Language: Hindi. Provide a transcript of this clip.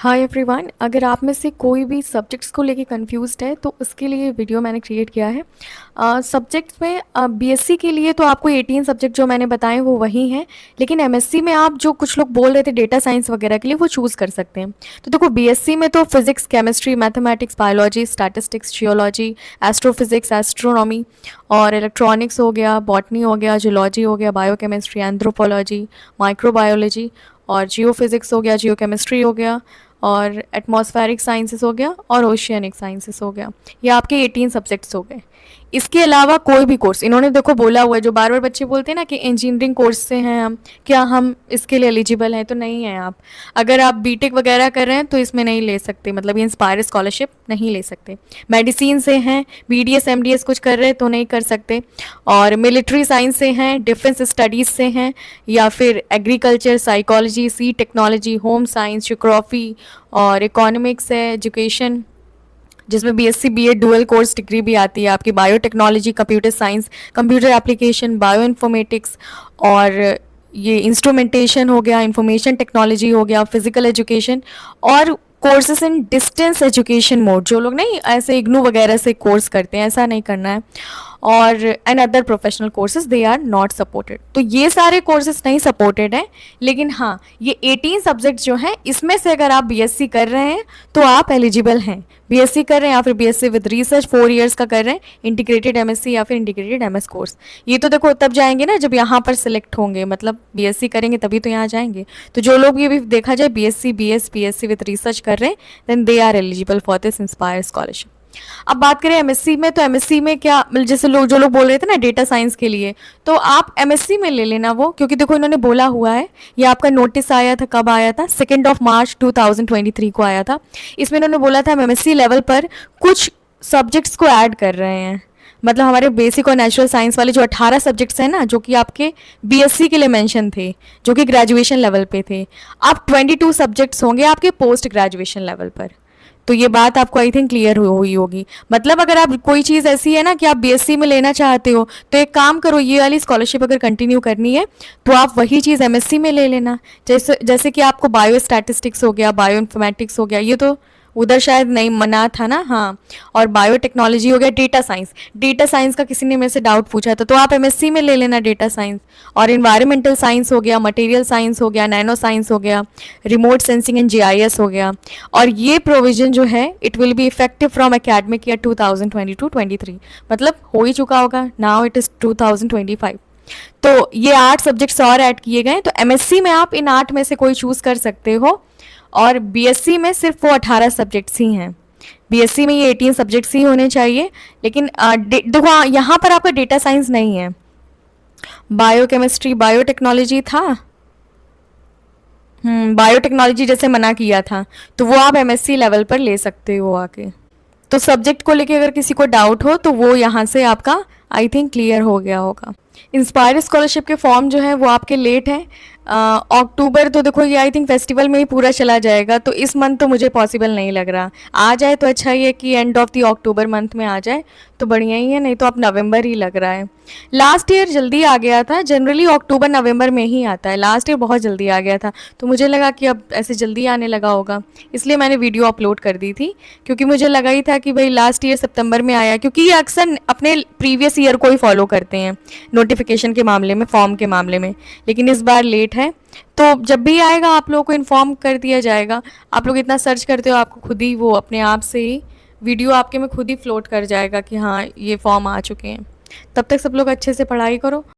हाय एवरीवन, अगर आप में से कोई भी सब्जेक्ट्स को लेके कंफ्यूज्ड है तो उसके लिए वीडियो मैंने क्रिएट किया है। सब्जेक्ट्स में बीएससी के लिए तो आपको 18 सब्जेक्ट जो मैंने बताए वो वही हैं, लेकिन एमएससी में आप जो कुछ लोग बोल रहे थे डेटा साइंस वगैरह के लिए वो चूज़ कर सकते हैं। तो देखो, बीएससी में तो physics, chemistry, mathematics, biology, statistics, geology, astrophysics, astronomy और इलेक्ट्रॉनिक्स हो गया, बॉटनी हो गया, जूलॉजी हो गया, बायोकेमिस्ट्री, एंथ्रोपोलॉजी, माइक्रोबायोलॉजी और जियोफिजिक्स हो गया, जियोकेमिस्ट्री हो गया और एटमॉस्फेरिक साइंसेस हो गया और ओशियनिक साइंसेस हो गया। ये आपके 18 सब्जेक्ट्स हो गए। इसके अलावा कोई भी कोर्स इन्होंने देखो बोला हुआ है, जो बार बार बच्चे बोलते हैं ना कि इंजीनियरिंग कोर्स से हैं हम, क्या हम इसके लिए एलिजिबल हैं? तो नहीं है आप। अगर आप बीटेक वगैरह कर रहे हैं तो इसमें नहीं ले सकते, मतलब ये इंस्पायर स्कॉलरशिप नहीं ले सकते। मेडिसिन से हैं, बीडीएस एमडीएस कुछ कर रहे हैं तो नहीं कर सकते। और मिलिट्री साइंस से हैं, डिफेंस स्टडीज़ से हैं, या फिर agriculture, psychology, sea technology, home science, geography और इकोनॉमिक्स है, एजुकेशन जिसमें BSc BEd dual course degree भी आती है आपकी, biotechnology, computer science, computer application, bio informatics और ये इंस्ट्रूमेंटेशन हो गया, इंफॉर्मेशन टेक्नोलॉजी हो गया, फिजिकल एजुकेशन और courses in distance education mode. जो लोग नहीं ऐसे इग्नू वगैरह से कोर्स करते हैं, ऐसा नहीं करना है। और and other professional courses they are not supported. तो ये सारे कोर्सेज नहीं सपोर्टेड हैं, लेकिन हाँ, ये 18 सब्जेक्ट जो हैं इसमें से अगर आप बीएससी कर रहे हैं तो आप एलिजिबल हैं। बीएससी कर रहे हैं या फिर बीएससी विद रिसर्च 4 इयर्स का कर रहे हैं, इंटीग्रेटेड एमएससी या फिर इंटीग्रेटेड एमएस कोर्स। ये तो देखो तब जाएंगे ना जब यहाँ पर सिलेक्ट होंगे, मतलब बीएससी करेंगे तभी तो यहाँ जाएंगे। तो जो लोग ये भी देखा जाए बीएससी बीएससी विद रिसर्च कर रहे हैं, then they are eligible for this INSPIRE scholarship. अब बात करें एमएससी में, तो एमएससी में क्या, जैसे लोग जो लोग बोल रहे थे ना डेटा साइंस के लिए, तो आप एमएससी में ले लेना वो, क्योंकि देखो इन्होंने बोला हुआ है, ये आपका नोटिस आया था, कब आया था? 2 मार्च 2023 को आया था। इसमें इन्होंने बोला था हम एमएससी लेवल पर कुछ सब्जेक्ट्स को ऐड कर रहे हैं। मतलब हमारे बेसिक और नेचुरल साइंस वाले जो 18 सब्जेक्ट्स हैं ना, जो कि आपके बीएससी के लिए मेंशन थे, जो कि ग्रेजुएशन लेवल पे थे, अब 22 सब्जेक्ट्स होंगे आपके पोस्ट ग्रेजुएशन लेवल पर। तो ये बात आपको आई थिंक क्लियर हुई होगी। मतलब अगर आप कोई चीज़ ऐसी है ना कि आप बीएससी में लेना चाहते हो, तो एक काम करो, ये वाली स्कॉलरशिप अगर कंटिन्यू करनी है तो आप वही चीज़ एमएससी में ले लेना। जैसे कि आपको बायो स्टैटिस्टिक्स हो गया, बायो इन्फॉर्मेटिक्स हो गया, ये तो उधर शायद नहीं मना था ना, हाँ। और बायोटेक्नोलॉजी हो गया, डेटा साइंस का किसी ने मेरे से डाउट पूछा था, तो आप एमएससी में ले लेना डेटा साइंस। और इन्वायरमेंटल साइंस हो गया, मटेरियल साइंस हो गया, नैनो साइंस हो गया, रिमोट सेंसिंग एंड जीआईएस हो गया। और ये प्रोविजन जो है it will be effective from academic year 2022-23, मतलब हो ही चुका होगा, नाउ इट इज़ 2025। तो ये 8 सब्जेक्ट्स और ऐड किए गए, तो एमएससी में आप इन 8 में से कोई चूज़ कर सकते हो। और बीएससी में सिर्फ वो 18 सब्जेक्ट्स ही हैं। बीएससी में ये 18 सब्जेक्ट्स ही होने चाहिए, लेकिन देखो यहाँ पर आपका डेटा साइंस नहीं है, बायोकेमिस्ट्री, बायोटेक्नोलॉजी था। बायोटेक्नोलॉजी जैसे मना किया था, तो वो आप एमएससी लेवल पर ले सकते हो आके। तो सब्जेक्ट को लेके अगर किसी को डाउट हो तो वो यहाँ से आपका आई थिंक क्लियर हो गया होगा। इंस्पायर स्कॉलरशिप के फॉर्म जो है वो आपके लेट हैं। अक्टूबर तो देखो ये आई थिंक फेस्टिवल में ही पूरा चला जाएगा, तो इस मंथ तो मुझे पॉसिबल नहीं लग रहा। आ जाए तो अच्छा ही है कि end of the October month में आ जाए तो बढ़िया ही है, नहीं तो अब नवंबर ही लग रहा है। लास्ट ईयर जल्दी आ गया था, जनरली अक्टूबर नवंबर में ही आता है, लास्ट ईयर बहुत जल्दी आ गया था, तो मुझे लगा कि अब ऐसे जल्दी आने लगा होगा, इसलिए मैंने वीडियो अपलोड कर दी थी। क्योंकि मुझे लगा ही था कि भाई लास्ट ईयर सितंबर में आया, क्योंकि ये अक्सर अपने प्रीवियस ईयर को ही फॉलो करते हैं नोटिफिकेशन के मामले में, फॉर्म के मामले में, लेकिन इस बार लेट है। तो जब भी आएगा आप लोगों को इन्फॉर्म कर दिया जाएगा। आप लोग इतना सर्च करते हो, आपको खुद ही वो अपने आप से ही वीडियो आपके में खुद ही फ्लोट कर जाएगा कि हाँ ये फॉर्म आ चुके हैं। तब तक सब लोग अच्छे से पढ़ाई करो।